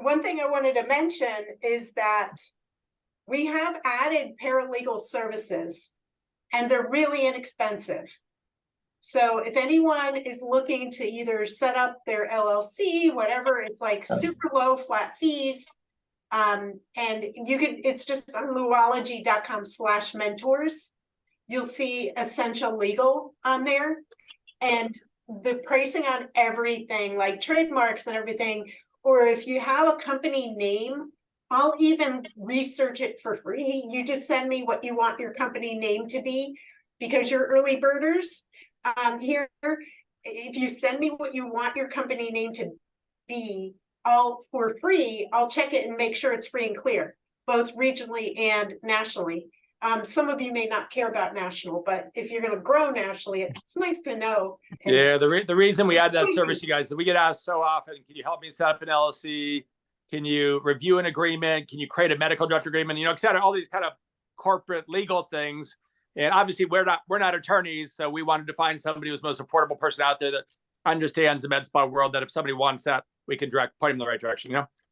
one thing I wanted to mention is that we have added paralegal services, and they're really inexpensive. So if anyone is looking to either set up their LLC, whatever, it's like super low flat fees. And it's just on luology.com/mentors. You'll see Essential Legal on there, and the pricing on everything, like trademarks and everything, or if you have a company name, I'll even research it for free. You just send me what you want your company name to be, because you're early birders. Here, if you send me what you want your company name to be, for free, I'll check it and make sure it's free and clear, both regionally and nationally. Some of you may not care about national, but if you're going to grow nationally, it's nice to know. Yeah, the reason we add that service, you guys, that we get asked so often, can you help me set up an LLC? Can you review an agreement? Can you create a medical director agreement? Et cetera, all these kind of corporate legal things. And obviously we're not attorneys, so we wanted to find somebody who's the most affordable person out there that understands the med spa world, that if somebody wants that, we can point them in the right direction,